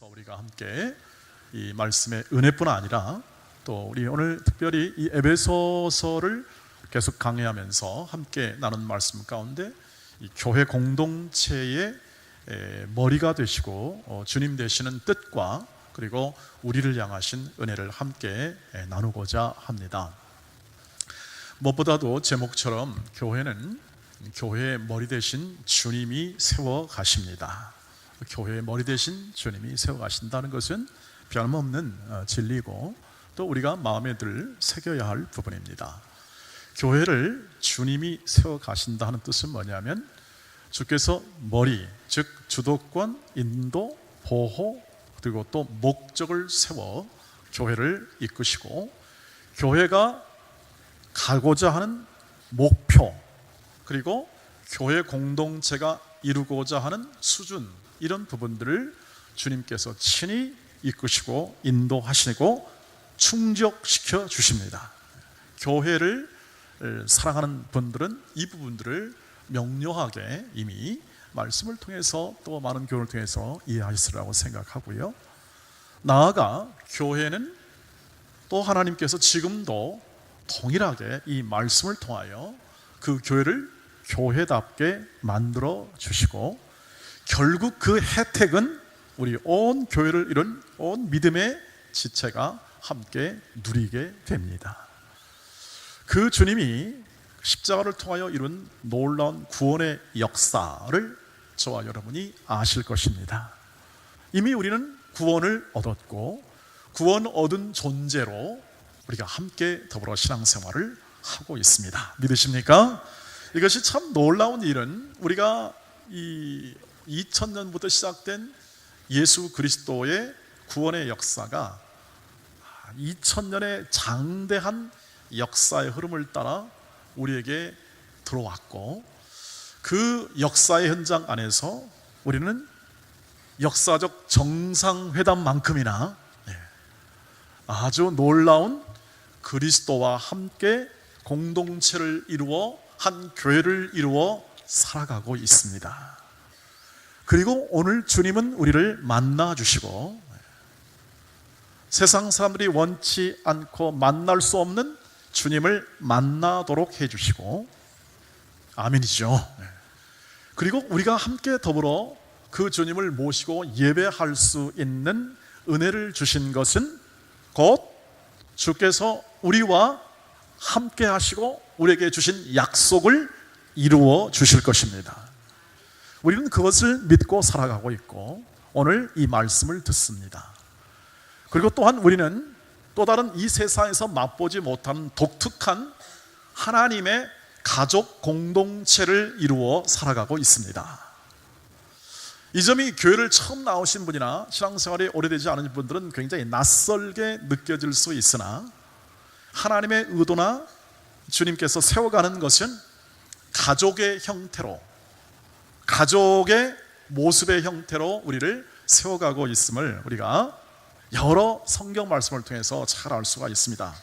우리가 함께 이 말씀의 은혜뿐 아니라 또 우리 오늘 특별히 이 에베소서를 계속 강의하면서 함께 나눈 말씀 가운데 이 교회 공동체의 머리가 되시고 주님 되시는 뜻과 그리고 우리를 향하신 은혜를 함께 나누고자 합니다. 무엇보다도 제목처럼 교회는 교회의 머리 되신 주님이 세워 가십니다. 교회의 머리 되신 주님이 세워 가신다는 것은 변함없는 진리고 또 우리가 마음에 들 새겨야 할 부분입니다. 교회를 주님이 세워 가신다는 뜻은 뭐냐면 주께서 머리, 즉 주도권, 인도, 보호 그리고 또 목적을 세워 교회를 이끄시고 교회가 가고자 하는 목표 그리고 교회 공동체가 이루고자 하는 수준 이런 부분들을 주님께서 친히 이끄시고 인도하시고 충족시켜 주십니다. 교회를 사랑하는 분들은 이 부분들을 명료하게 이미 말씀을 통해서 또 많은 교훈을 통해서 이해하시리라고 생각하고요. 나아가 교회는 또 하나님께서 지금도 동일하게 이 말씀을 통하여 그 교회를 교회답게 만들어 주시고 결국 그 혜택은 우리 온 교회를 이룬 온 믿음의 지체가 함께 누리게 됩니다. 그 주님이 십자가를 통하여 이룬 놀라운 구원의 역사를 저와 여러분이 아실 것입니다. 이미 우리는 구원을 얻었고 구원 얻은 존재로 우리가 함께 더불어 신앙생활을 하고 있습니다. 믿으십니까? 이것이 참 놀라운 일은 우리가 이 2000년부터 시작된 예수 그리스도의 구원의 역사가 2000년의 장대한 역사의 흐름을 따라 우리에게 들어왔고 그 역사의 현장 안에서 우리는 역사적 정상회담만큼이나 아주 놀라운 그리스도와 함께 공동체를 이루어 한 교회를 이루어 살아가고 있습니다. 그리고 오늘 주님은 우리를 만나 주시고 세상 사람들이 원치 않고 만날 수 없는 주님을 만나도록 해주시고 아멘이죠. 그리고 우리가 함께 더불어 그 주님을 모시고 예배할 수 있는 은혜를 주신 것은 곧 주께서 우리와 함께 하시고 우리에게 주신 약속을 이루어 주실 것입니다. 우리는 그것을 믿고 살아가고 있고 오늘 이 말씀을 듣습니다. 그리고 또한 우리는 또 다른 이 세상에서 맛보지 못하는 독특한 하나님의 가족 공동체를 이루어 살아가고 있습니다. 이 점이 교회를 처음 나오신 분이나 신앙생활이 오래되지 않은 분들은 굉장히 낯설게 느껴질 수 있으나 하나님의 의도나 주님께서 세워가는 것은 가족의 형태로 가족의 모습의 형태로 우리를 세워가고 있음을 우리가 여러 성경 말씀을 통해서 잘 알 수가 있습니다.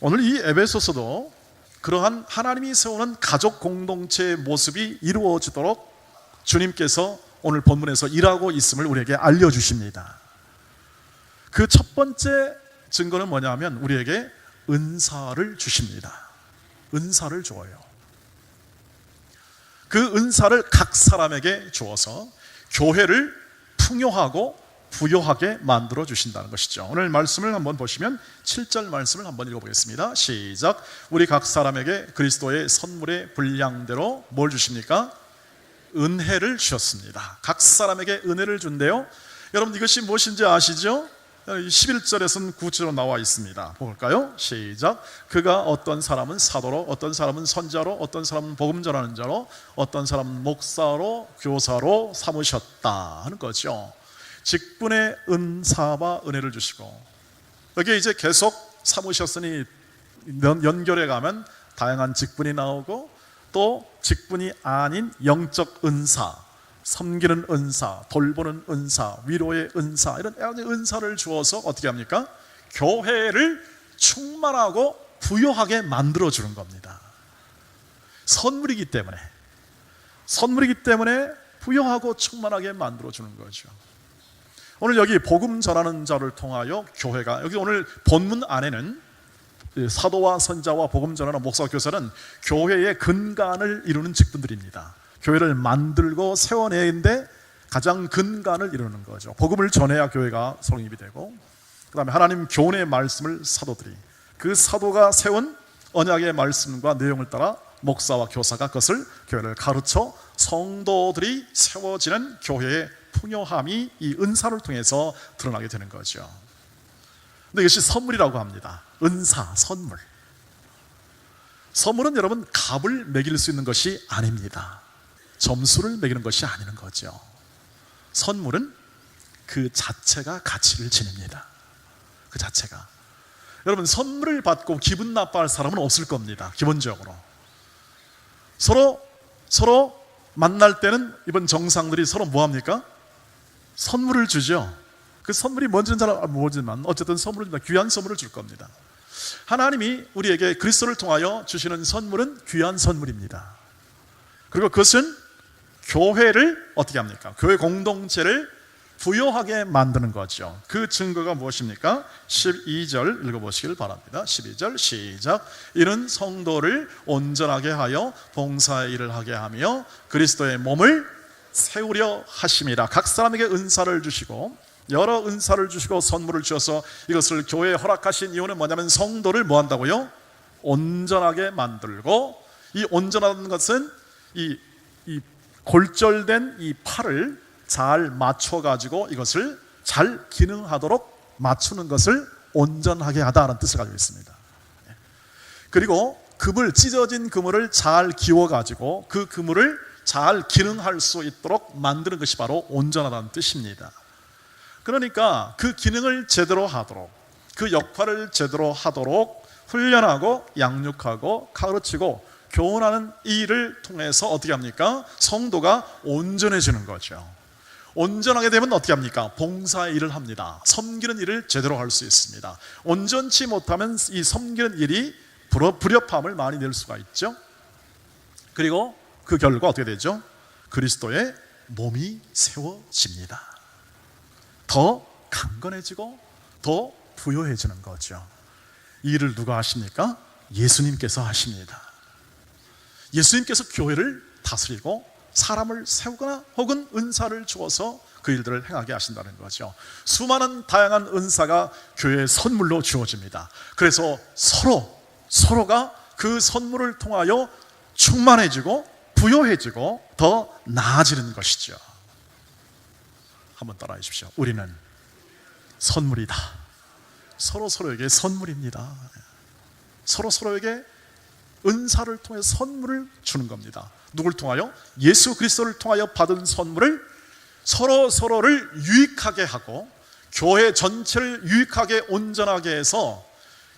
오늘 이 에베소서도 그러한 하나님이 세우는 가족 공동체의 모습이 이루어지도록 주님께서 오늘 본문에서 일하고 있음을 우리에게 알려주십니다. 그 첫 번째 증거는 뭐냐면 우리에게 은사를 주십니다. 은사를 줘요. 그 은사를 각 사람에게 주어서 교회를 풍요하고 부요하게 만들어 주신다는 것이죠. 오늘 말씀을 한번 보시면 7절 말씀을 한번 읽어보겠습니다. 시작. 우리 각 사람에게 그리스도의 선물의 분량대로 뭘 주십니까? 은혜를 주셨습니다. 각 사람에게 은혜를 준대요. 여러분 이것이 무엇인지 아시죠? 11절에서는 구체로 나와 있습니다. 볼까요? 시작. 그가 어떤 사람은 사도로, 어떤 사람은 선자로, 어떤 사람은 복음 전하는 자로, 어떤 사람은 목사로, 교사로 삼으셨다 하는 거죠. 직분의 은사와 은혜를 주시고 여기 이제 계속 삼으셨으니 연결해 가면 다양한 직분이 나오고 또 직분이 아닌 영적 은사, 섬기는 은사, 돌보는 은사, 위로의 은사 이런 은사를 주어서 어떻게 합니까? 교회를 충만하고 부요하게 만들어주는 겁니다. 선물이기 때문에 부요하고 충만하게 만들어주는 거죠. 오늘 여기 복음 전하는 자를 통하여 교회가, 여기 오늘 본문 안에는 사도와 선자와 복음 전하는 목사와 교사는 교회의 근간을 이루는 직분들입니다. 교회를 만들고 세워내는데 가장 근간을 이루는 거죠. 복음을 전해야 교회가 성립이 되고, 그 다음에 하나님 교훈의 말씀을 사도들이, 그 사도가 세운 언약의 말씀과 내용을 따라 목사와 교사가 그것을, 교회를 가르쳐 성도들이 세워지는 교회의 풍요함이 이 은사를 통해서 드러나게 되는 거죠. 근데 이것이 선물이라고 합니다. 은사, 선물. 선물은 여러분 값을 매길 수 있는 것이 아닙니다. 점수를 매기는 것이 아니는 거죠. 선물은 그 자체가 가치를 지닙니다. 그 자체가. 여러분 선물을 받고 기분 나빠할 사람은 없을 겁니다. 기본적으로 서로 만날 때는 이번 정상들이 서로 뭐합니까? 선물을 주죠. 그 선물이 뭔지는 잘 모르지만 어쨌든 선물을 준다. 귀한 선물을 줄 겁니다. 하나님이 우리에게 그리스도를 통하여 주시는 선물은 귀한 선물입니다. 그리고 그것은 교회를 어떻게 합니까? 교회 공동체를 부요하게 만드는 거죠. 그 증거가 무엇입니까? 12절 읽어보시길 바랍니다. 12절 시작. 이는 성도를 온전하게 하여 봉사의 일을 하게 하며 그리스도의 몸을 세우려 하심이라. 각 사람에게 은사를 주시고, 여러 은사를 주시고 선물을 주셔서 이것을 교회에 허락하신 이유는 뭐냐면 성도를 뭐 한다고요? 온전하게 만들고, 이 온전한 것은 이 골절된 이 팔을 잘 맞춰가지고 이것을 잘 기능하도록 맞추는 것을 온전하게 하다는 뜻을 가지고 있습니다. 그리고 찢어진 그물을 잘 기워가지고 그 그물을 잘 기능할 수 있도록 만드는 것이 바로 온전하다는 뜻입니다. 그러니까 그 기능을 제대로 하도록, 그 역할을 제대로 하도록 훈련하고 양육하고 가르치고 교훈하는 일을 통해서 어떻게 합니까? 성도가 온전해지는 거죠. 온전하게 되면 어떻게 합니까? 봉사의 일을 합니다. 섬기는 일을 제대로 할 수 있습니다. 온전치 못하면 이 섬기는 일이 불협화음을 많이 낼 수가 있죠. 그리고 그 결과 어떻게 되죠? 그리스도의 몸이 세워집니다. 더 강건해지고 더 부요해지는 거죠. 이 일을 누가 하십니까? 예수님께서 하십니다. 예수님께서 교회를 다스리고 사람을 세우거나 혹은 은사를 주어서 그 일들을 행하게 하신다는 거죠. 수많은 다양한 은사가 교회의 선물로 주어집니다. 그래서 서로가 그 선물을 통하여 충만해지고 부요해지고 더 나아지는 것이죠. 한번 따라해 주십시오. 우리는 선물이다. 서로에게 선물입니다. 서로에게 은사를 통해 선물을 주는 겁니다. 누굴 통하여? 예수 그리스도를 통하여 받은 선물을 서로를 유익하게 하고 교회 전체를 유익하게 온전하게 해서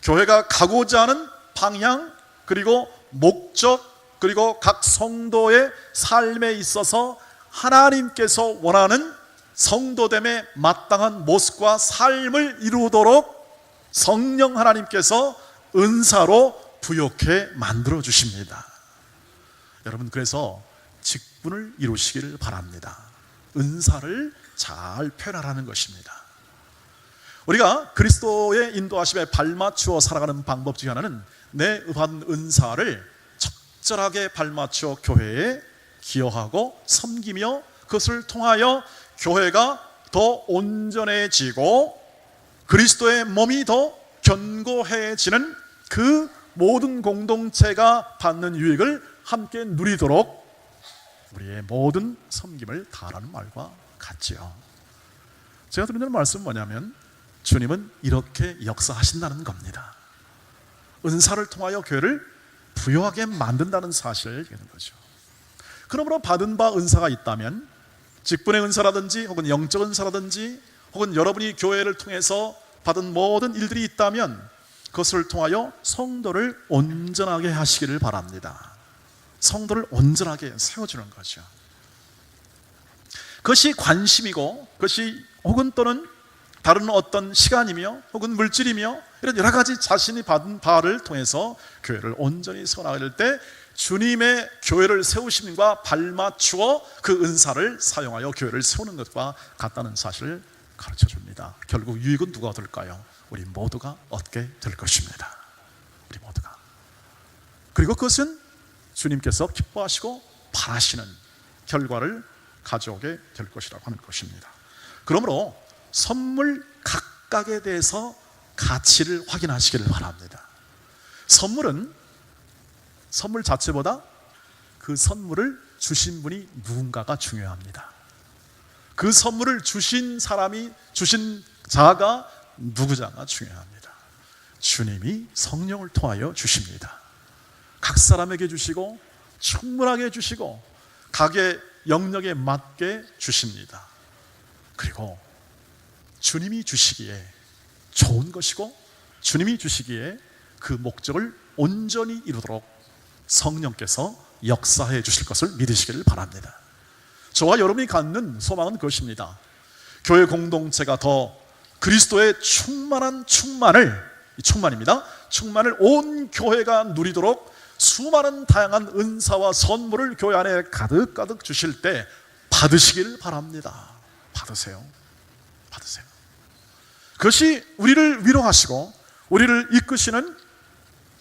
교회가 가고자 하는 방향, 그리고 목적, 그리고 각 성도의 삶에 있어서 하나님께서 원하는 성도됨에 마땅한 모습과 삶을 이루도록 성령 하나님께서 은사로 부욕해 만들어 주십니다. 여러분, 그래서 직분을 이루시기를 바랍니다. 은사를 잘 표현하라는 것입니다. 우리가 그리스도의 인도하심에 발맞추어 살아가는 방법 중 하나는 내 받은 은사를 적절하게 발맞추어 교회에 기여하고 섬기며 그것을 통하여 교회가 더 온전해지고 그리스도의 몸이 더 견고해지는 그 모든 공동체가 받는 유익을 함께 누리도록 우리의 모든 섬김을 다하라는 말과 같지요. 제가 드리는 말씀은 뭐냐면 주님은 이렇게 역사하신다는 겁니다. 은사를 통하여 교회를 부요하게 만든다는 사실을 얘기하는 거죠. 그러므로 받은 바 은사가 있다면 직분의 은사라든지 혹은 영적 은사라든지 혹은 여러분이 교회를 통해서 받은 모든 일들이 있다면 그것을 통하여 성도를 온전하게 하시기를 바랍니다. 성도를 온전하게 세워주는 거죠. 그것이 관심이고 그것이 혹은 또는 다른 어떤 시간이며 혹은 물질이며 이런 여러 가지 자신이 받은 바를 통해서 교회를 온전히 세워나갈 때 주님의 교회를 세우심과 발맞추어 그 은사를 사용하여 교회를 세우는 것과 같다는 사실을 가르쳐 줍니다. 결국 유익은 누가 얻을까요? 우리 모두가 얻게 될 것입니다. 우리 모두가. 그리고 그것은 주님께서 기뻐하시고 바라시는 결과를 가져오게 될 것이라고 하는 것입니다. 그러므로 선물 각각에 대해서 가치를 확인하시기를 바랍니다. 선물 자체보다 그 선물을 주신 분이 누군가가 중요합니다. 그 선물을 주신 사람이, 주신 자가 누구자가 중요합니다. 주님이 성령을 통하여 주십니다. 각 사람에게 주시고 충분하게 주시고 각의 영역에 맞게 주십니다. 그리고 주님이 주시기에 좋은 것이고 주님이 주시기에 그 목적을 온전히 이루도록 성령께서 역사해 주실 것을 믿으시기를 바랍니다. 저와 여러분이 갖는 소망은 그것입니다. 교회 공동체가 더 그리스도의 충만을 온 교회가 누리도록 수많은 다양한 은사와 선물을 교회 안에 가득가득 주실 때 받으시길 바랍니다. 받으세요. 그것이 우리를 위로하시고 우리를 이끄시는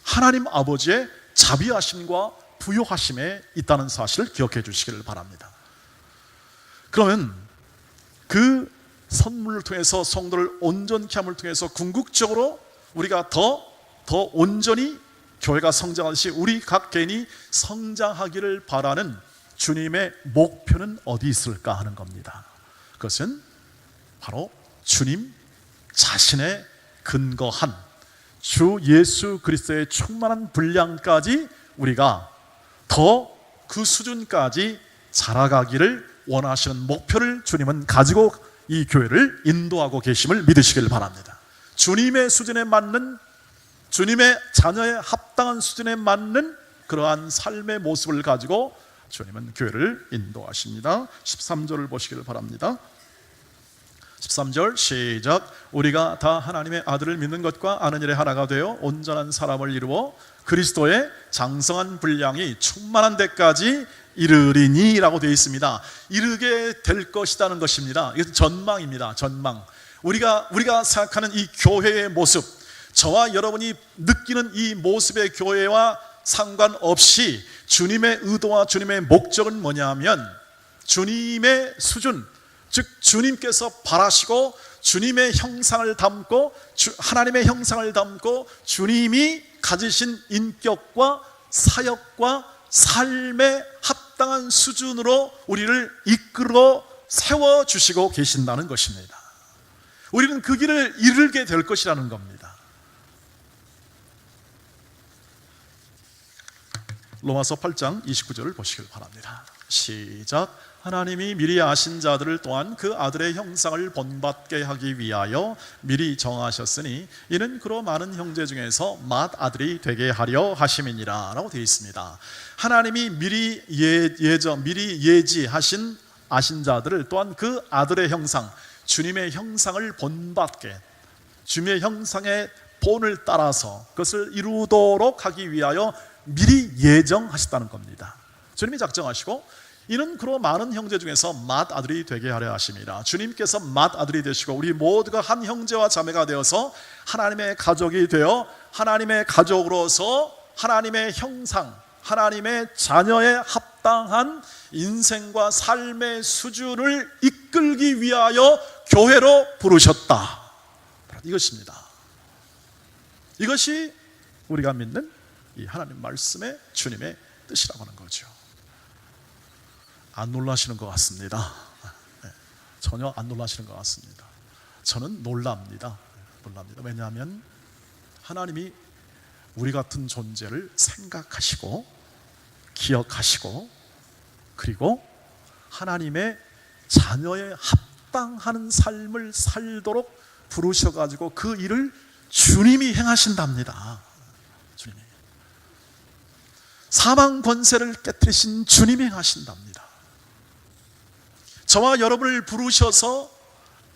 하나님 아버지의 자비하심과 부요하심에 있다는 사실을 기억해 주시기를 바랍니다. 그러면 그 선물을 통해서 성도를 온전케 함을 통해서 궁극적으로 우리가 더 온전히 교회가 성장하듯이 우리 각 개인이 성장하기를 바라는 주님의 목표는 어디 있을까 하는 겁니다. 그것은 바로 주님 자신의 근거한 주 예수 그리스도의 충만한 분량까지 우리가 더 그 수준까지 자라가기를 원하시는 목표를 주님은 가지고 이 교회를 인도하고 계심을 믿으시길 바랍니다. 주님의 수준에 맞는, 주님의 자녀의 합당한 수준에 맞는 그러한 삶의 모습을 가지고 주님은 교회를 인도하십니다. 13절을 보시기를 바랍니다. 13절 시작. 우리가 다 하나님의 아들을 믿는 것과 아는 일에 하나가 되어 온전한 사람을 이루어 그리스도의 장성한 분량이 충만한 데까지 이르리니 라고 되어 있습니다. 이르게 될 것이라는 것입니다. 이것은 전망입니다. 전망. 우리가 생각하는 이 교회의 모습, 저와 여러분이 느끼는 이 모습의 교회와 상관없이 주님의 의도와 주님의 목적은 뭐냐면 주님의 수준, 즉 주님께서 바라시고 주님의 형상을 담고 하나님의 형상을 담고 주님이 가지신 인격과 사역과 삶의 합당한 수준으로 우리를 이끌어 세워주시고 계신다는 것입니다. 우리는 그 길을 이르게 될 것이라는 겁니다. 로마서 8장 29절을 보시길 바랍니다. 시작. 하나님이 미리 아신 자들을 또한 그 아들의 형상을 본받게 하기 위하여 미리 정하셨으니 이는 그로 많은 형제 중에서 맏아들이 되게 하려 하심이니라 라고 되어 있습니다. 하나님이 미리 예지하신 아신 자들을 또한 그 아들의 형상, 주님의 형상을 본받게, 주님의 형상의 본을 따라서 그것을 이루도록 하기 위하여 미리 예정하셨다는 겁니다. 주님이 작정하시고 이는 그로 많은 형제 중에서 맏아들이 되게 하려 하심이라. 주님께서 맏아들이 되시고 우리 모두가 한 형제와 자매가 되어서 하나님의 가족이 되어 하나님의 가족으로서 하나님의 형상, 하나님의 자녀에 합당한 인생과 삶의 수준을 이끌기 위하여 교회로 부르셨다. 이것입니다. 이것이 우리가 믿는 이 하나님 말씀의 주님의 뜻이라고 하는 거죠. 안 놀라시는 것 같습니다. 전혀 안 놀라시는 것 같습니다. 저는 놀랍니다. 왜냐하면 하나님이 우리 같은 존재를 생각하시고 기억하시고 그리고 하나님의 자녀에 합당하는 삶을 살도록 부르셔가지고 그 일을 주님이 행하신답니다. 주님이 사망 권세를 깨뜨리신 주님이 행하신답니다. 저와 여러분을 부르셔서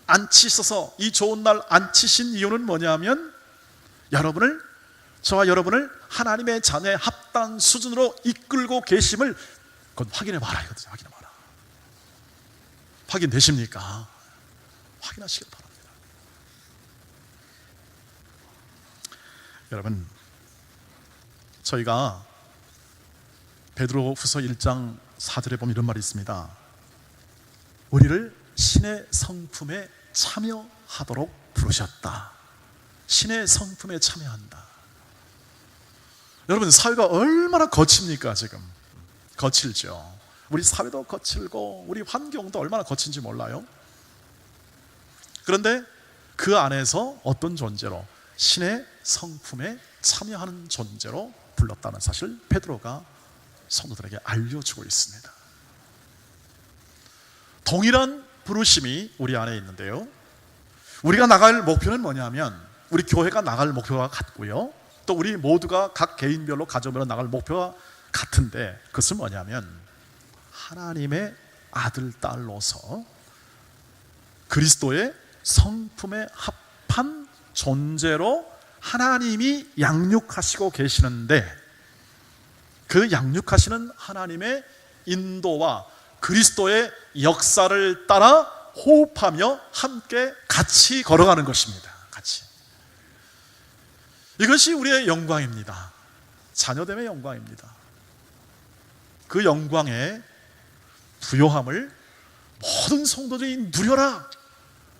앉히셔서 이 좋은 날 앉히신 이유는 뭐냐면 저와 여러분을 하나님의 자녀의 합당 수준으로 이끌고 계심을 그건 확인해 봐라 이거죠. 확인되십니까? 확인하시길 바랍니다. 여러분, 저희가 베드로후서 1장 4절에 보면 이런 말이 있습니다. 우리를 신의 성품에 참여하도록 부르셨다. 신의 성품에 참여한다. 여러분, 사회가 얼마나 거칩니까? 지금 거칠죠. 우리 사회도 거칠고 우리 환경도 얼마나 거친지 몰라요. 그런데 그 안에서 어떤 존재로? 신의 성품에 참여하는 존재로 불렀다는 사실 베드로가 성도들에게 알려주고 있습니다. 동일한 부르심이 우리 안에 있는데요, 우리가 나갈 목표는 뭐냐면, 우리 교회가 나갈 목표가 같고요, 또 우리 모두가 각 개인별로 가정별로 나갈 목표가 같은데, 그것은 뭐냐면 하나님의 아들, 딸로서 그리스도의 성품에 합한 존재로 하나님이 양육하시고 계시는데, 그 양육하시는 하나님의 인도와 그리스도의 역사를 따라 호흡하며 함께 같이 걸어가는 것입니다. 같이. 이것이 우리의 영광입니다. 자녀됨의 영광입니다. 그 영광의 부요함을 모든 성도들이 누려라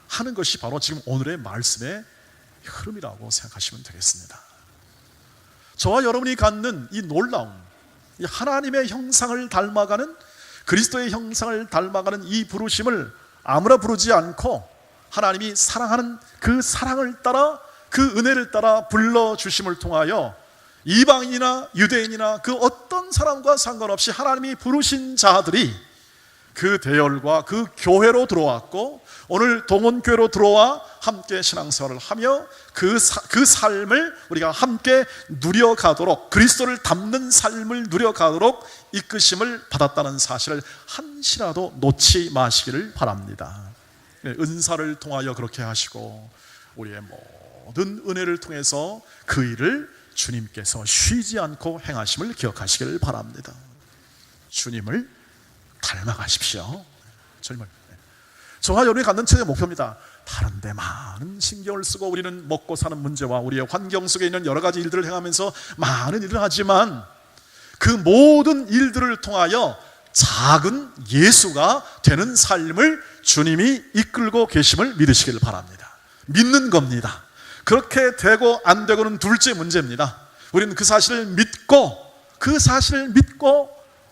하는 것이 바로 지금 오늘의 말씀의 흐름이라고 생각하시면 되겠습니다. 저와 여러분이 갖는 이 놀라운, 이 하나님의 형상을 닮아가는, 그리스도의 형상을 닮아가는 이 부르심을 아무나 부르지 않고 하나님이 사랑하는 그 사랑을 따라, 그 은혜를 따라 불러주심을 통하여 이방인이나 유대인이나 그 어떤 사람과 상관없이 하나님이 부르신 자들이 그 대열과 그 교회로 들어왔고, 오늘 동원교회로 들어와 함께 신앙생활을 하며 그 삶을 우리가 함께 누려가도록, 그리스도를 닮는 삶을 누려가도록 이끄심을 받았다는 사실을 한시라도 놓지 마시기를 바랍니다. 은사를 통하여 그렇게 하시고 우리의 모든 은혜를 통해서 그 일을 주님께서 쉬지 않고 행하심을 기억하시기를 바랍니다. 주님을 닮아가십시오. 저와 여러분이 갖는 최대 목표입니다. 다른 데 많은 신경을 쓰고 우리는 먹고 사는 문제와 우리의 환경 속에 있는 여러 가지 일들을 행하면서 많은 일을 하지만, 그 모든 일들을 통하여 작은 예수가 되는 삶을 주님이 이끌고 계심을 믿으시길 바랍니다. 믿는 겁니다. 그렇게 되고 안 되고는 둘째 문제입니다. 우리는 그 사실을 믿고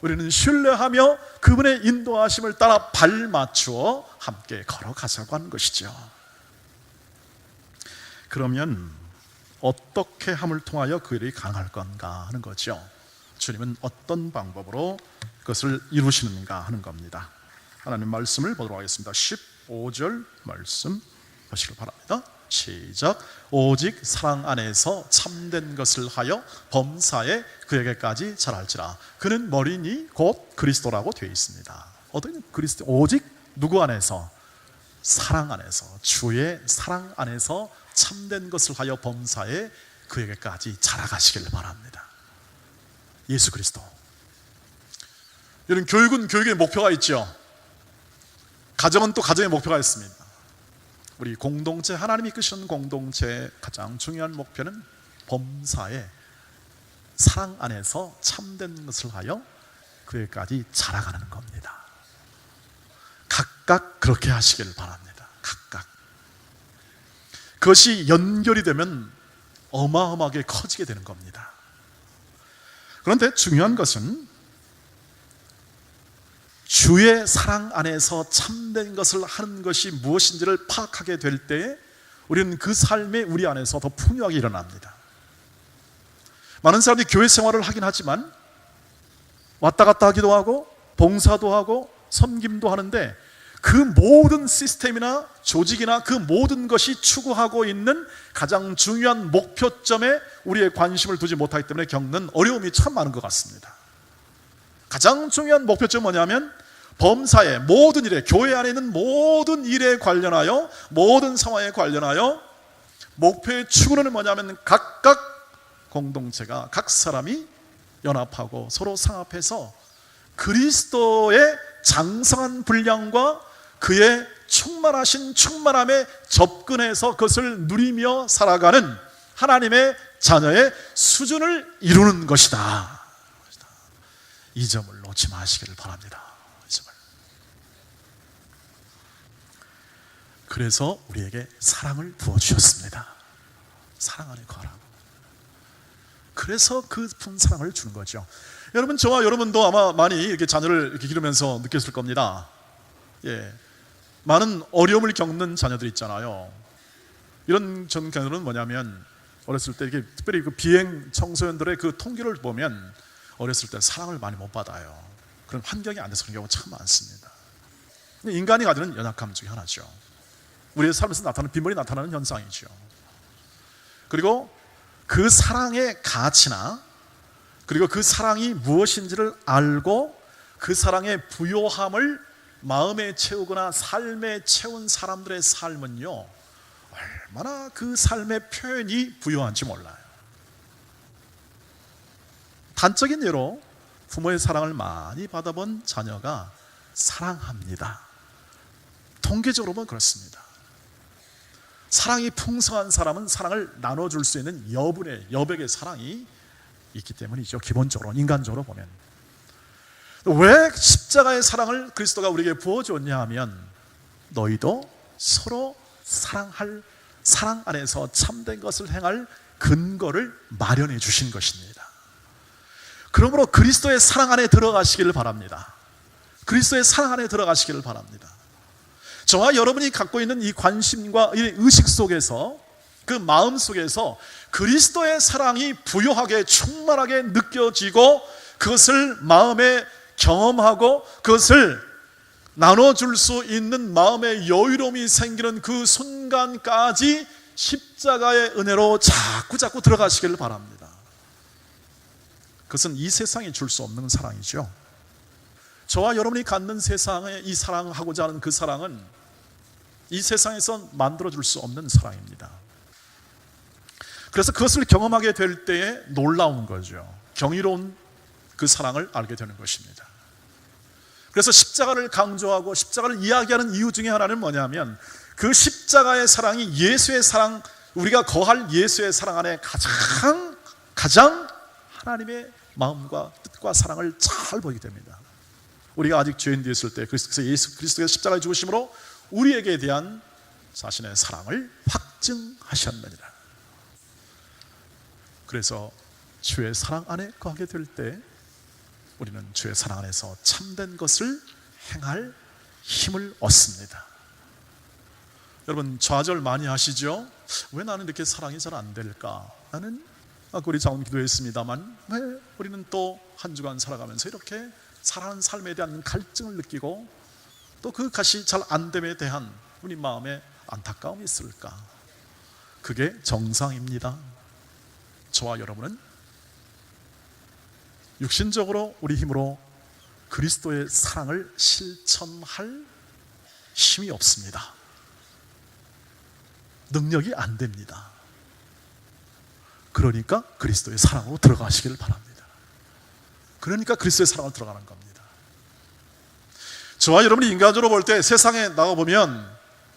우리는 신뢰하며 그분의 인도하심을 따라 발맞추어 함께 걸어가자고 하는 것이죠. 그러면 어떻게 함을 통하여 그 일이 가능할 건가 하는 거죠. 주님은 어떤 방법으로 그것을 이루시는가 하는 겁니다. 하나님 말씀을 보도록 하겠습니다. 15절 말씀 보시길 바랍니다. 시작. 오직 사랑 안에서 참된 것을 하여 범사에 그에게까지 자랄지라. 그는 머리니 곧 그리스도라고 되어 있습니다. 어떤 그리스도? 오직 누구 안에서? 사랑 안에서, 주의 사랑 안에서 참된 것을 하여 범사에 그에게까지 자라가시길 바랍니다. 예수 그리스도. 이런 교육은 교육의 목표가 있죠. 가정은 또 가정의 목표가 있습니다. 우리 공동체, 하나님이 이끄시는 공동체의 가장 중요한 목표는 범사에 사랑 안에서 참된 것을 하여 그에게까지 자라가는 겁니다. 각각 그렇게 하시길 바랍니다. 각각. 그것이 연결이 되면 어마어마하게 커지게 되는 겁니다. 그런데 중요한 것은 주의 사랑 안에서 참된 것을 하는 것이 무엇인지를 파악하게 될 때에 우리는 그 삶에 우리 안에서 더 풍요하게 일어납니다. 많은 사람들이 교회 생활을 하긴 하지만 왔다 갔다 하기도 하고 봉사도 하고 섬김도 하는데, 그 모든 시스템이나 조직이나 그 모든 것이 추구하고 있는 가장 중요한 목표점에 우리의 관심을 두지 못하기 때문에 겪는 어려움이 참 많은 것 같습니다. 가장 중요한 목표점은 뭐냐면 범사의 모든 일에, 교회 안에 있는 모든 일에 관련하여, 모든 상황에 관련하여 목표의 추구는 뭐냐면 각각 공동체가, 각 사람이 연합하고 서로 상합해서 그리스도의 장성한 분량과 그의 충만하신 충만함에 접근해서 그것을 누리며 살아가는 하나님의 자녀의 수준을 이루는 것이다. 이 점을 놓지 마시기를 바랍니다. 이 점을. 그래서 우리에게 사랑을 부어주셨습니다. 사랑 안에 거하라고. 그래서 그 품 사랑을 주는 거죠. 여러분, 저와 여러분도 아마 많이 이렇게 자녀를 이렇게 기르면서 느꼈을 겁니다. 예, 많은 어려움을 겪는 자녀들 있잖아요. 이런 경우는 뭐냐면, 어렸을 때 이렇게 특별히 그 비행 청소년들의 그 통계를 보면 어렸을 때 사랑을 많이 못 받아요. 그런 환경이 안 돼서 그런 경우가 참 많습니다. 인간이 가지는 연약함 중에 하나죠. 우리의 삶에서 나타나는 빈번히 나타나는 현상이죠. 그리고 그 사랑의 가치나 그리고 그 사랑이 무엇인지를 알고 그 사랑의 부요함을 마음에 채우거나 삶에 채운 사람들의 삶은요, 얼마나 그 삶의 표현이 부요한지 몰라요. 단적인 예로 부모의 사랑을 많이 받아본 자녀가 사랑합니다. 통계적으로 보면 그렇습니다. 사랑이 풍성한 사람은 사랑을 나눠줄 수 있는 여백의 사랑이 있기 때문이죠. 기본적으로, 인간적으로 보면. 왜 십자가의 사랑을 그리스도가 우리에게 부어줬냐 하면, 너희도 서로 사랑할, 사랑 안에서 참된 것을 행할 근거를 마련해 주신 것입니다. 그러므로 그리스도의 사랑 안에 들어가시기를 바랍니다. 그리스도의 사랑 안에 들어가시기를 바랍니다. 저와 여러분이 갖고 있는 이 관심과 이 의식 속에서, 그 마음 속에서 그리스도의 사랑이 부요하게 충만하게 느껴지고 그것을 마음에 경험하고 그것을 나눠줄 수 있는 마음의 여유로움이 생기는 그 순간까지 십자가의 은혜로 자꾸 들어가시기를 바랍니다. 그것은 이 세상이 줄 수 없는 사랑이죠. 저와 여러분이 갖는 세상에 이 사랑하고자 하는 그 사랑은 이 세상에서 만들어줄 수 없는 사랑입니다. 그래서 그것을 경험하게 될 때에 놀라운 거죠. 경이로운 그 사랑을 알게 되는 것입니다. 그래서 십자가를 강조하고 십자가를 이야기하는 이유 중에 하나는 뭐냐면, 그 십자가의 사랑이 예수의 사랑, 우리가 거할 예수의 사랑 안에 가장 하나님의 마음과 뜻과 사랑을 잘 보게 됩니다. 우리가 아직 죄인 되었을 때 그래서 예수 그리스도의 십자가의 죽으심으로 우리에게 대한 자신의 사랑을 확증하셨느니라. 그래서 주의 사랑 안에 거하게 될 때 우리는 주의 사랑 안에서 참된 것을 행할 힘을 얻습니다. 여러분, 좌절 많이 하시죠? 왜 나는 이렇게 사랑이 잘 안 될까? 나는 아까 우리 장로님 기도했습니다만, 왜 우리는 또 한 주간 살아가면서 이렇게 살아가는 삶에 대한 갈증을 느끼고 또 그 것이 잘 안 됨에 대한 우리 마음에 안타까움이 있을까? 그게 정상입니다. 저와 여러분은 육신적으로 우리 힘으로 그리스도의 사랑을 실천할 힘이 없습니다. 능력이 안 됩니다. 그러니까 그리스도의 사랑으로 들어가시기를 바랍니다. 그러니까 그리스도의 사랑으로 들어가는 겁니다. 저와 여러분이 인간적으로 볼 때 세상에 나가보면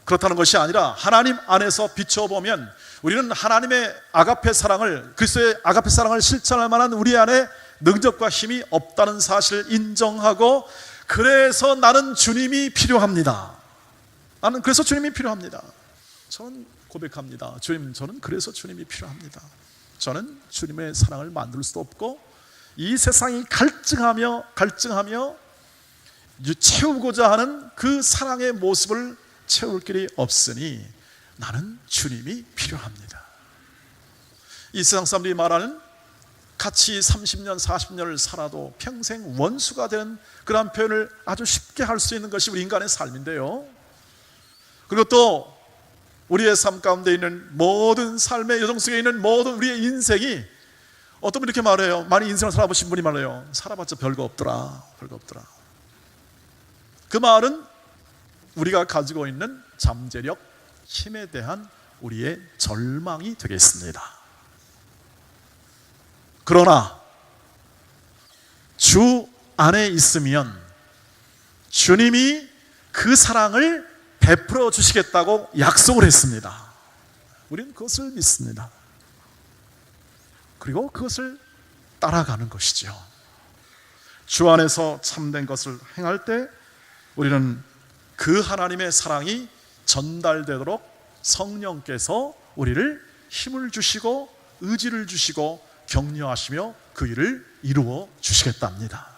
그렇다는 것이 아니라 하나님 안에서 비춰보면 우리는 하나님의 아가페 사랑을, 그리스도의 아가페 사랑을 실천할 만한 우리 안에 능력과 힘이 없다는 사실을 인정하고, 그래서 나는 주님이 필요합니다. 나는 그래서 주님이 필요합니다. 저는 고백합니다. 주님, 저는 그래서 주님이 필요합니다. 저는 주님의 사랑을 만들 수도 없고 이 세상이 갈증하며 채우고자 하는 그 사랑의 모습을 채울 길이 없으니 나는 주님이 필요합니다. 이 세상 사람들이 말하는 같이 30년 40년을 살아도 평생 원수가 되는 그런 표현을 아주 쉽게 할 수 있는 것이 우리 인간의 삶인데요, 그리고 또 우리의 삶 가운데 있는 모든 삶의 여정 속에 있는 모든 우리의 인생이, 어떤 분이 이렇게 말해요. 많이 인생을 살아보신 분이 말해요. 살아봤자 별거 없더라. 그 말은 우리가 가지고 있는 잠재력, 힘에 대한 우리의 절망이 되겠습니다. 그러나 주 안에 있으면 주님이 그 사랑을 베풀어 주시겠다고 약속을 했습니다. 우리는 그것을 믿습니다. 그리고 그것을 따라가는 것이죠. 주 안에서 참된 것을 행할 때 우리는 그 하나님의 사랑이 전달되도록 성령께서 우리를 힘을 주시고 의지를 주시고 격려하시며 그 일을 이루어 주시겠답니다.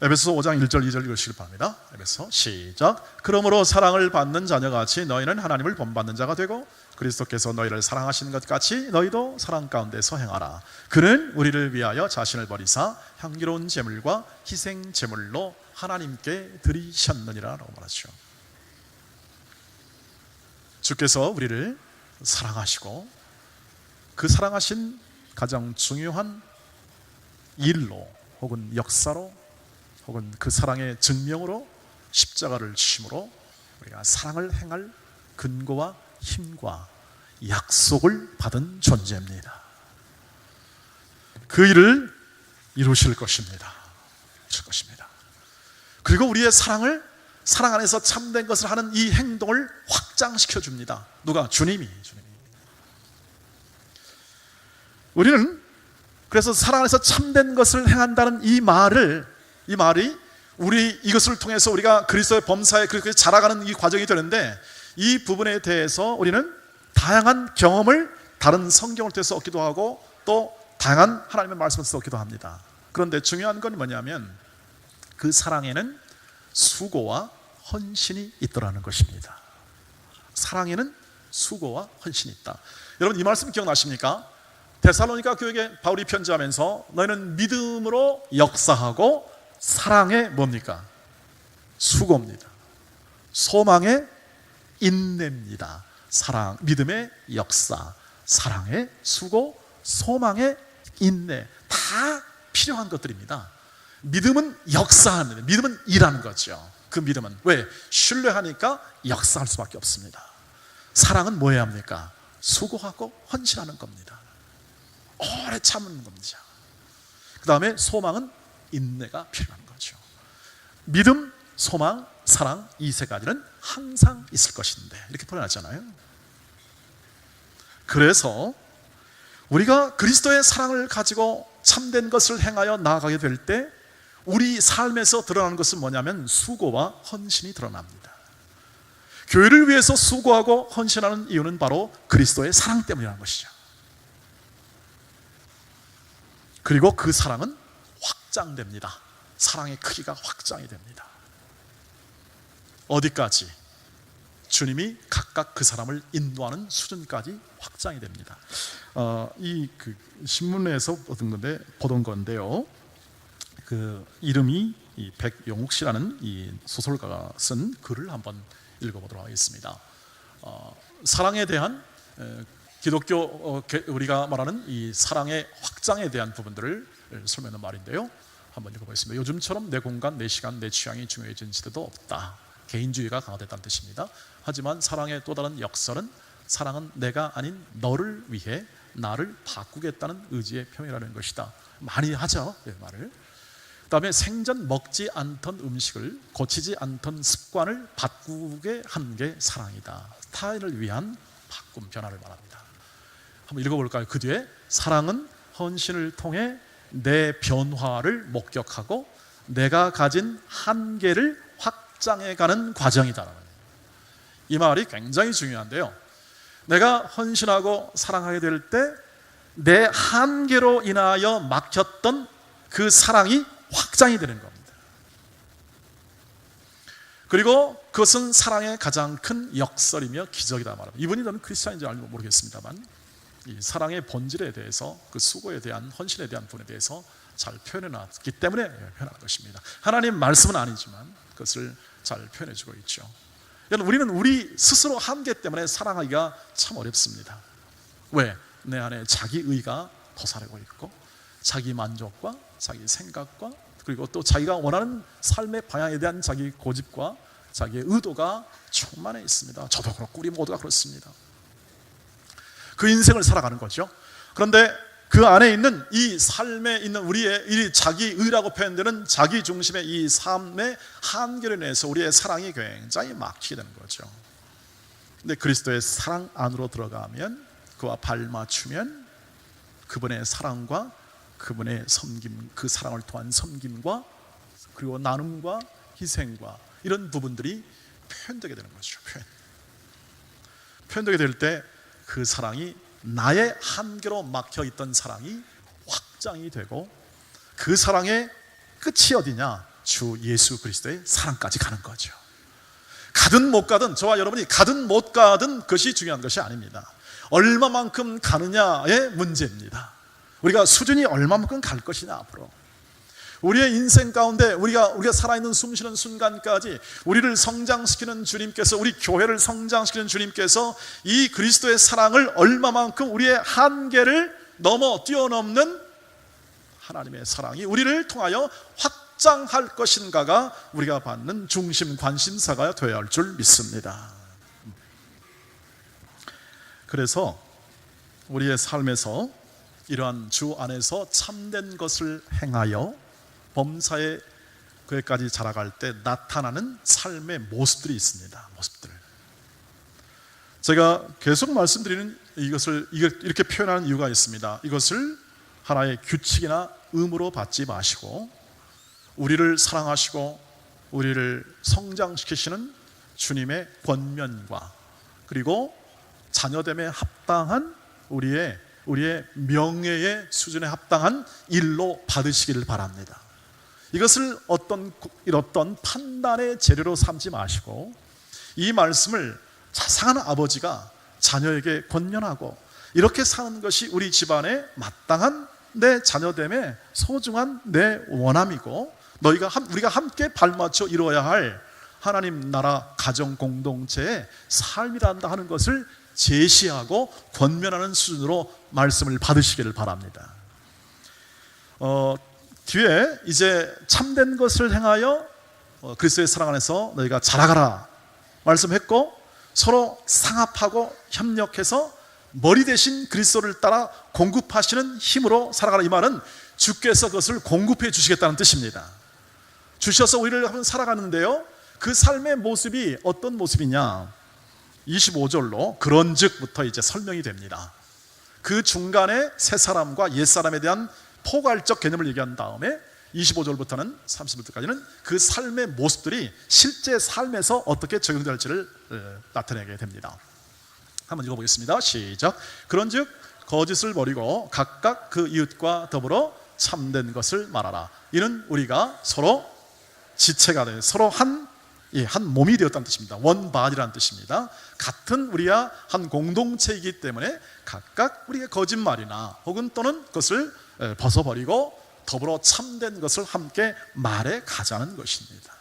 에베소서 5장 1절 2절 읽으시길 바랍니다. 에베소 시작. 그러므로 사랑을 받는 자녀같이 너희는 하나님을 본받는 자가 되고 그리스도께서 너희를 사랑하시는 것 같이 너희도 사랑 가운데서 행하라. 그는 우리를 위하여 자신을 버리사 향기로운 제물과 희생 제물로 하나님께 드리셨느니라 라고 말하죠. 주께서 우리를 사랑하시고 그 사랑하신 가장 중요한 일로 혹은 역사로 혹은 그 사랑의 증명으로 십자가를 지심으로 우리가 사랑을 행할 근거와 힘과 약속을 받은 존재입니다. 그 일을 이루실 것입니다. 그리고 우리의 사랑 안에서 참된 것을 하는 이 행동을 확장시켜 줍니다. 누가? 주님이. 우리는 그래서 사랑 안에서 참된 것을 행한다는 이 말이 우리 이것을 통해서 우리가 그리스도의 범사에 그렇게 자라가는 이 과정이 되는데, 이 부분에 대해서 우리는 다양한 경험을 다른 성경을 통해서 얻기도 하고 또 다양한 하나님의 말씀을 통해서 얻기도 합니다. 그런데 중요한 건 뭐냐면 그 사랑에는 수고와 헌신이 있더라는 것입니다. 사랑에는 수고와 헌신이 있다. 여러분 이 말씀 기억나십니까? 데살로니가 교회에 바울이 편지하면서 너희는 믿음으로 역사하고 사랑에 뭡니까? 수고입니다. 소망에 인내입니다. 사랑, 믿음의 역사, 사랑의 수고, 소망의 인내, 다 필요한 것들입니다. 믿음은 역사하는, 믿음은 일하는 거죠. 그 믿음은 왜? 신뢰하니까 역사할 수밖에 없습니다. 사랑은 뭐 해야 합니까? 수고하고 헌신하는 겁니다. 오래 참는 겁니다. 그 다음에 소망은 인내가 필요한 거죠. 믿음, 소망, 사랑, 이 세 가지는 항상 있을 것인데 이렇게 표현하잖아요. 그래서 우리가 그리스도의 사랑을 가지고 참된 것을 행하여 나아가게 될 때 우리 삶에서 드러나는 것은 뭐냐면 수고와 헌신이 드러납니다. 교회를 위해서 수고하고 헌신하는 이유는 바로 그리스도의 사랑 때문이라는 것이죠. 그리고 그 사랑은 확장됩니다. 사랑의 크기가 확장이 됩니다. 어디까지? 주님이 각각 그 사람을 인도하는 수준까지 확장이 됩니다. 그 신문에서 보던 건데요. 그 이름이 백용욱 씨라는 이 소설가가 쓴 글을 한번 읽어보도록 하겠습니다. 사랑에 대한 기독교 우리가 말하는 이 사랑의 확장에 대한 부분들을 설명하는 말인데요. 한번 읽어보겠습니다. 요즘처럼 내 공간, 내 시간, 내 취향이 중요해진 시대도 없다. 개인주의가 강화됐다는 뜻입니다. 하지만 사랑의 또 다른 역설은 사랑은 내가 아닌 너를 위해 나를 바꾸겠다는 의지의 표현이라는 것이다. 많이 하죠, 이 말을. 그 다음에 생전 먹지 않던 음식을, 고치지 않던 습관을 바꾸게 하는 게 사랑이다. 타인을 위한 바꿈, 변화를 말합니다. 한번 읽어볼까요? 그 뒤에 사랑은 헌신을 통해 내 변화를 목격하고 내가 가진 한계를 확장해가는 과정이다. 이 말이 굉장히 중요한데요. 내가 헌신하고 사랑하게 될 때 내 한계로 인하여 막혔던 그 사랑이 확장이 되는 겁니다. 그리고 그것은 사랑의 가장 큰 역설이며 기적이다 말합니다. 이분이 저는 크리스찬인지 알고 모르겠습니다만 이 사랑의 본질에 대해서, 그 수고에 대한, 헌신에 대한 부분에 대해서 잘 표현해놨기 때문에 표현한 것입니다. 하나님 말씀은 아니지만 그것을 잘 표현해주고 있죠. 여러분, 우리는 우리 스스로 한계 때문에 사랑하기가 참 어렵습니다. 왜? 내 안에 자기의가 도사리고 있고 자기 만족과 자기 생각과 그리고 또 자기가 원하는 삶의 방향에 대한 자기 고집과 자기의 의도가 충만해 있습니다. 저도 그렇고 우리 모두가 그렇습니다. 그 인생을 살아가는 거죠. 그런데 그 안에 있는 이 삶에 있는 우리의 이 자기의라고 표현되는 자기 중심의 이 삶의 한계를 내서 우리의 사랑이 굉장히 막히게 되는 거죠. 근데 그리스도의 사랑 안으로 들어가면, 그와 발맞추면 그분의 사랑과 그분의 섬김, 그 사랑을 통한 섬김과 그리고 나눔과 희생과 이런 부분들이 표현되게 되는 거죠. 표현되게 될 때 그 사랑이 나의 한계로 막혀있던 사랑이 확장이 되고, 그 사랑의 끝이 어디냐? 주 예수 그리스도의 사랑까지 가는 거죠. 가든 못 가든, 저와 여러분이 가든 못 가든 그것이 중요한 것이 아닙니다. 얼마만큼 가느냐의 문제입니다. 우리가 수준이 얼마만큼 갈 것이냐. 앞으로 우리의 인생 가운데 우리가 살아있는 숨쉬는 순간까지 우리를 성장시키는 주님께서, 우리 교회를 성장시키는 주님께서 이 그리스도의 사랑을 얼마만큼 우리의 한계를 뛰어넘는 하나님의 사랑이 우리를 통하여 확장할 것인가가 우리가 받는 중심 관심사가 되어야 할 줄 믿습니다. 그래서 우리의 삶에서 이러한 주 안에서 참된 것을 행하여 범사에 그에까지 자라갈 때 나타나는 삶의 모습들이 있습니다. 모습들. 제가 계속 말씀드리는 이것을 이렇게 표현하는 이유가 있습니다. 이것을 하나의 규칙이나 의무로 받지 마시고, 우리를 사랑하시고 우리를 성장시키시는 주님의 권면과 그리고 자녀됨에 합당한 우리의 명예의 수준에 합당한 일로 받으시기를 바랍니다. 이것을 어떤 판단의 재료로 삼지 마시고, 이 말씀을 자상한 아버지가 자녀에게 권면하고, 이렇게 사는 것이 우리 집안의 마땅한 내 자녀됨의 소중한 내 원함이고, 우리가 함께 발맞춰 이루어야 할 하나님 나라 가정 공동체의 삶이란다 하는 것을 제시하고 권면하는 수준으로 말씀을 받으시기를 바랍니다. 뒤에 이제 참된 것을 행하여 그리스도의 사랑 안에서 너희가 자라가라 말씀했고, 서로 상합하고 협력해서 머리 대신 그리스도를 따라 공급하시는 힘으로 살아가라. 이 말은 주께서 그것을 공급해 주시겠다는 뜻입니다. 주셔서 우리를 한번 살아가는데요, 그 삶의 모습이 어떤 모습이냐? 25절로 그런즉부터 이제 설명이 됩니다. 그 중간에 새 사람과 옛 사람에 대한 포괄적 개념을 얘기한 다음에 25절부터는 30절까지는 그 삶의 모습들이 실제 삶에서 어떻게 적용될지를 나타내게 됩니다. 한번 읽어보겠습니다. 시작. 그런즉 거짓을 버리고 각각 그 이웃과 더불어 참된 것을 말하라. 이는 우리가 서로 지체가 돼 서로 한 몸이 되었다는 뜻입니다. 원바디라는 뜻입니다. 같은 우리가 한 공동체이기 때문에 각각 우리의 거짓말이나 혹은 또는 그것을 벗어버리고 더불어 참된 것을 함께 말해 가자는 것입니다.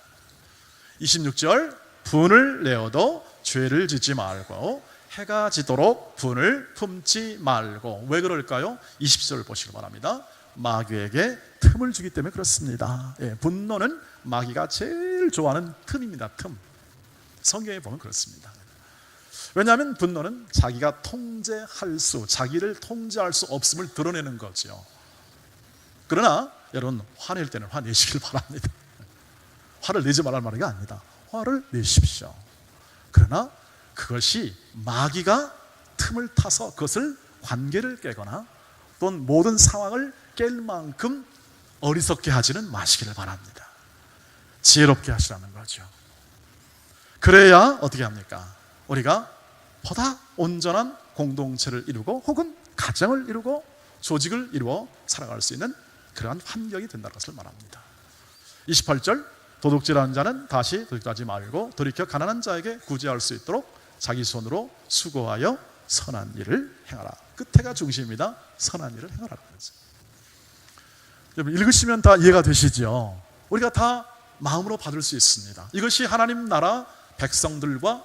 26절 분을 내어도 죄를 짓지 말고 해가 지도록 분을 품지 말고. 왜 그럴까요? 20절 보시기 바랍니다. 마귀에게 틈을 주기 때문에 그렇습니다. 분노는 마귀가 제일 좋아하는 틈입니다. 틈. 성경에 보면 그렇습니다. 왜냐하면 분노는 자기를 통제할 수 없음을 드러내는 거죠. 그러나 여러분, 화낼 때는 화내시길 바랍니다. 화를 내지 말라는 말이 아닙니다. 화를 내십시오. 그러나 그것이 마귀가 틈을 타서 그것을 관계를 깨거나 또는 모든 상황을 깰 만큼 어리석게 하지는 마시기를 바랍니다. 지혜롭게 하시라는 거죠. 그래야 어떻게 합니까? 우리가 보다 온전한 공동체를 이루고 혹은 가정을 이루고 조직을 이루어 살아갈 수 있는 그러한 환경이 된다는 것을 말합니다. 28절 도둑질하는 자는 다시 도둑질하지 말고 돌이켜 가난한 자에게 구제할 수 있도록 자기 손으로 수고하여 선한 일을 행하라. 끝에가 중심입니다. 선한 일을 행하라는 거죠. 여러분, 읽으시면 다 이해가 되시죠? 우리가 다 마음으로 받을 수 있습니다. 이것이 하나님 나라 백성들과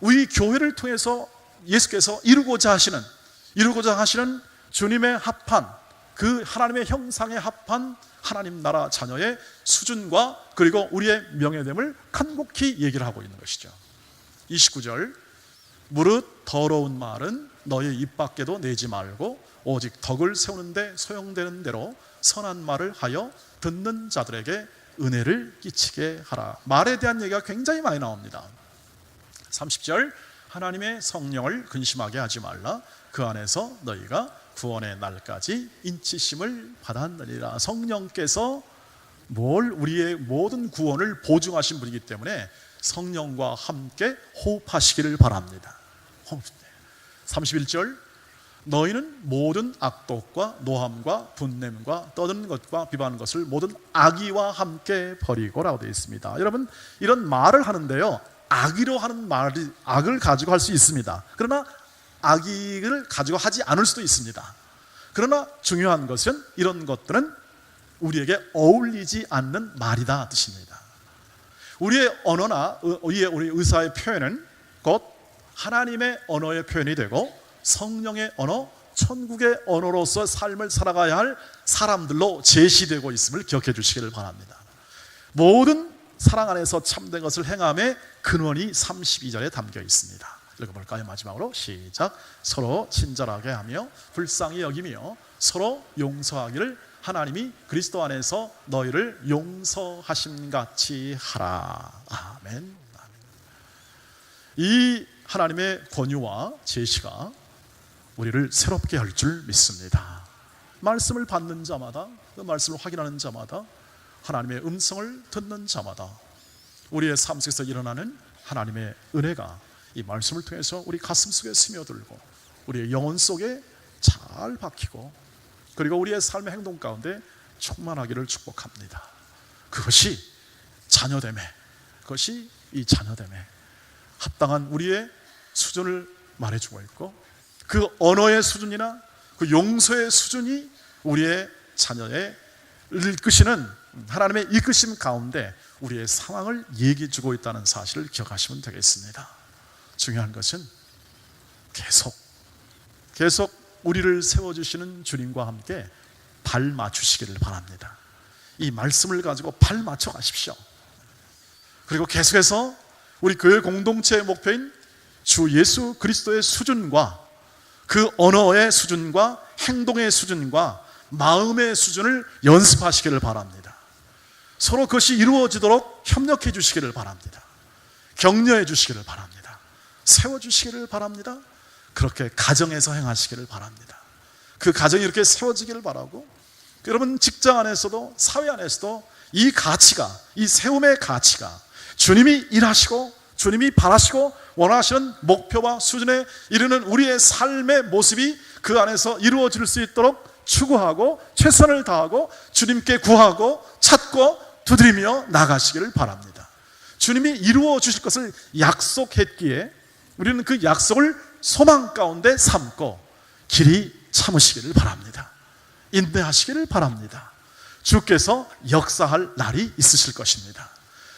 우리 교회를 통해서 예수께서 이루고자 하시는 주님의 합한, 그 하나님의 형상에 합한 하나님 나라 자녀의 수준과 그리고 우리의 명예됨을 간곡히 얘기를 하고 있는 것이죠. 29절 무릇 더러운 말은 너희 입 밖에도 내지 말고 오직 덕을 세우는 데 소용되는 대로 선한 말을 하여 듣는 자들에게 은혜를 끼치게 하라. 말에 대한 얘기가 굉장히 많이 나옵니다. 30절, 하나님의 성령을 근심하게 하지 말라. 그 안에서 너희가 구원의 날까지 인치심을 받았느니라. 성령께서 우리의 모든 구원을 보증하신 분이기 때문에 성령과 함께 호흡하시기를 바랍니다. 31절, 너희는 모든 악독과 노함과 분냄과 떠드는 것과 비방하는 것을 모든 악의와 함께 버리고라고 되어 있습니다. 여러분, 이런 말을 하는데요, 악의로 하는 말이 악을 가지고 할 수 있습니다. 그러나 악의를 가지고 하지 않을 수도 있습니다. 그러나 중요한 것은 이런 것들은 우리에게 어울리지 않는 말이다 뜻입니다. 우리의 언어나 우리 의사의 표현은 곧 하나님의 언어의 표현이 되고 성령의 언어, 천국의 언어로서 삶을 살아가야 할 사람들로 제시되고 있음을 기억해 주시기를 바랍니다. 모든 사랑 안에서 참된 것을 행함의 근원이 32절에 담겨 있습니다. 읽어볼까요? 마지막으로 시작. 서로 친절하게 하며 불쌍히 여기며 서로 용서하기를 하나님이 그리스도 안에서 너희를 용서하심같이 하라. 아멘. 이 하나님의 권유와 제시가 우리를 새롭게 할 줄 믿습니다. 말씀을 받는 자마다, 그 말씀을 확인하는 자마다, 하나님의 음성을 듣는 자마다 우리의 삶 속에서 일어나는 하나님의 은혜가 이 말씀을 통해서 우리 가슴 속에 스며들고 우리의 영혼 속에 잘 박히고 그리고 우리의 삶의 행동 가운데 충만하기를 축복합니다. 그것이 자녀됨에, 그것이 이 자녀됨에 합당한 우리의 수준을 말해주고 있고, 그 언어의 수준이나 그 용서의 수준이 우리의 자녀의 이끄시는 하나님의 이끄심 가운데 우리의 상황을 얘기해주고 있다는 사실을 기억하시면 되겠습니다. 중요한 것은 계속 우리를 세워주시는 주님과 함께 발 맞추시기를 바랍니다. 이 말씀을 가지고 발 맞춰 가십시오. 그리고 계속해서 우리 교회 공동체의 목표인 주 예수 그리스도의 수준과 그 언어의 수준과 행동의 수준과 마음의 수준을 연습하시기를 바랍니다. 서로 그것이 이루어지도록 협력해 주시기를 바랍니다. 격려해 주시기를 바랍니다. 세워주시기를 바랍니다. 그렇게 가정에서 행하시기를 바랍니다. 그 가정이 이렇게 세워지기를 바라고, 여러분 직장 안에서도 사회 안에서도 이 가치가, 이 세움의 가치가 주님이 일하시고 주님이 바라시고 원하시는 목표와 수준에 이르는 우리의 삶의 모습이 그 안에서 이루어질 수 있도록 추구하고 최선을 다하고 주님께 구하고 찾고 두드리며 나가시기를 바랍니다. 주님이 이루어 주실 것을 약속했기에 우리는 그 약속을 소망 가운데 삼고 길이 참으시기를 바랍니다. 인내하시기를 바랍니다. 주께서 역사할 날이 있으실 것입니다.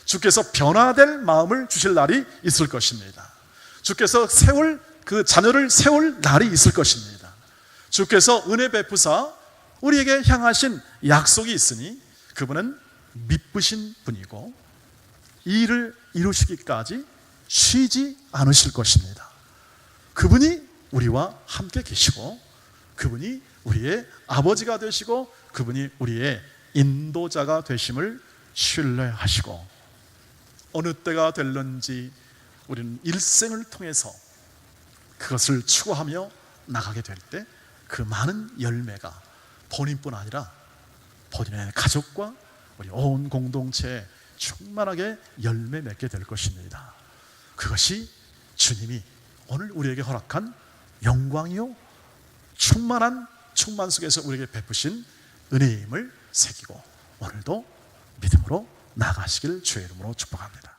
주께서 변화될 마음을 주실 날이 있을 것입니다. 주께서 그 자녀를 세울 날이 있을 것입니다. 주께서 은혜 베푸사 우리에게 향하신 약속이 있으니 그분은 미쁘신 분이고 이 일을 이루시기까지 쉬지 않으실 것입니다. 그분이 우리와 함께 계시고 그분이 우리의 아버지가 되시고 그분이 우리의 인도자가 되심을 신뢰하시고 어느 때가 될런지 우리는 일생을 통해서 그것을 추구하며 나가게 될 때 그 많은 열매가 본인뿐 아니라 본인의 가족과 우리 온 공동체에 충만하게 열매 맺게 될 것입니다. 그것이 주님이 오늘 우리에게 허락한 영광이요 충만한 충만 속에서 우리에게 베푸신 은혜임을 새기고 오늘도 믿음으로 나아가시기를 주의 이름으로 축복합니다.